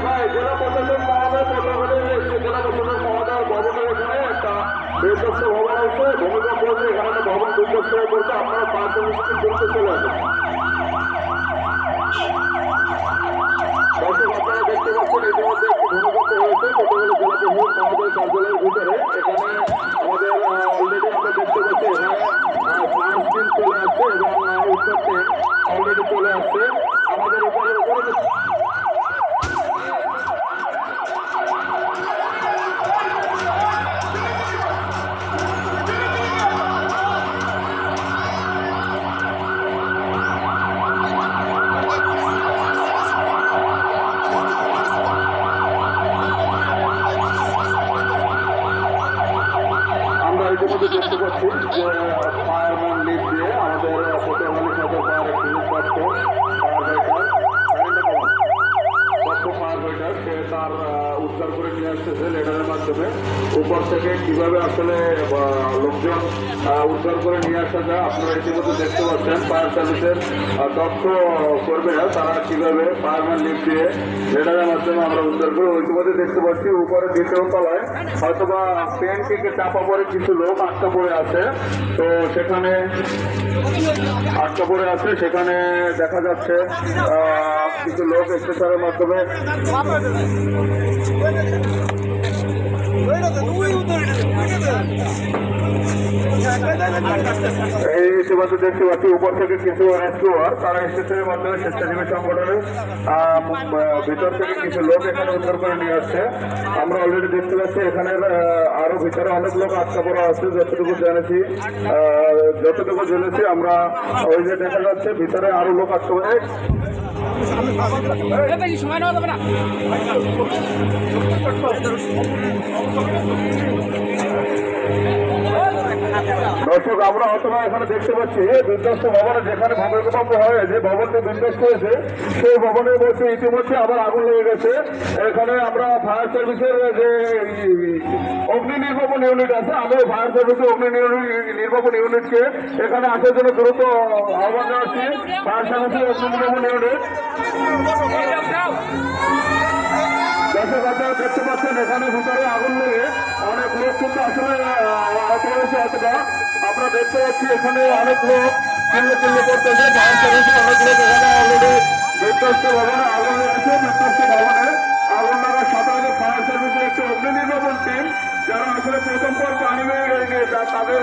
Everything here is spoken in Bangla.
ভাই জেলা প্রশাসন মহোদয় জেলা প্রশাসন মহোদয় ভবনের এখানে একটা বিধ্বস্ত ভবন আছে, ভূমিকম্প হচ্ছে, এখানে একটা ভবন বিধ্বস্ত হয়ে পড়ছে, আপনারা ফায়ার সার্ভিসকে করতে চলে আসেন। দর্শক আপনারা দেখতে পাচ্ছেন ইতিমধ্যে একটি ভূমিকম্প হয়েছে কতগুলো জেলা প্রশাসক মহোদয় কার্যালয়ের ভিতরে। এখানে আমাদের অলরেডি আমরা দেখতে পাচ্ছি এখানে ফায়ার টিম চলে আসছে এবং উত্তর টিম অলরেডি চলে আসছে আমাদের উপরে। আমরা ইতিমধ্যে দেখতে পাচ্ছি যে ফায়ারম্যান লিড দিয়ে আমাদের পটুয়াখালী সদর ফায়ার এক্সটিংগুইশার ফায়ার ফাইটার সে তার উদ্ধার করে নিয়ে আসতেছে লেডারের মাধ্যমে। উপর থেকে কিভাবে আসলে লোকজন উদ্ধার করে নিয়ে আসা যায় আপনারা ইতিমধ্যে দেখতে পাচ্ছেন। ফায়ার সার্ভিসের দক্ষ কর্মীরা তারা কিভাবে ফায়ারম্যান লিফট দিয়ে লেডারের মাধ্যমে আমরা উদ্ধার করে ইতিমধ্যে দেখতে পাচ্ছি উপরে দ্বিতীয় তলায় হয়তোবা ট্রেন থেকে চাপা পড়ে কিছু লোক আটকা পড়ে আছে। তো সেখানে আটকা পড়ে আছে, সেখানে দেখা যাচ্ছে কিছু লোক স্ট্রেচারের মাধ্যমে এই ইতিমধ্যে দেখতে পাচ্ছি উপর থেকে কিছু রেস্কিউয়ার তারা স্টেশনের মাধ্যমে স্বেচ্ছাসেবী সংগঠনের ভিতর থেকে কিছু লোক এখানে উদ্ধার করে নিয়ে আসছে। আমরা অলরেডি দেখতে পাচ্ছি এখানে আরো ভিতরে অনেক লোক আটকা পড়া আছে যতটুকু জেনেছি আমরা। ওই যে দেখা যাচ্ছে ভিতরে আরো লোক আটকা পড়ে সময় নেওয়া যাবে না। দর্শক আমরা অথবা এখানে দেখতে পাচ্ছি বিধ্বস্ত ভবনে যেখানে ভূমিকম্প হয় যে ভবনটি বিধ্বস্ত হয়েছে সেই ভবনের মধ্যে ইতিমধ্যে আবার আগুন লেগে গেছে। এখানে আমরা ফায়ার সার্ভিসের যে অগ্নি নির্বাপন ইউনিট আছে, আমি ফায়ার সার্ভিসের অগ্নি নির্বাপন ইউনিটকে এখানে আসার জন্য দ্রুত আহ্বান জানাচ্ছি। ফায়ার সার্ভিসের অগ্নি নির্বাপন ইউনিট দর্শক আপনারা দেখতে পাচ্ছেন এখানে ভিতরে আগুন লেগে অনেক লোক কিন্তু আসলে আহত হয়েছে। অতটা আমরা দেখতে পাচ্ছি এখানে অনেক লোক চিল্লে করতেছে। ফায়ার সার্ভিসের অনেক লোক এখানে অলরেডি বিধ্বস্ত ভবনে আগুন লেগেছে। বিধ্বস্ত ভবনে আগুন লাগার সাথে সাথে ফায়ার সার্ভিসের একটি অগ্নি নির্বাপন টিম যারা আসলে প্রথম পর পানি তাদের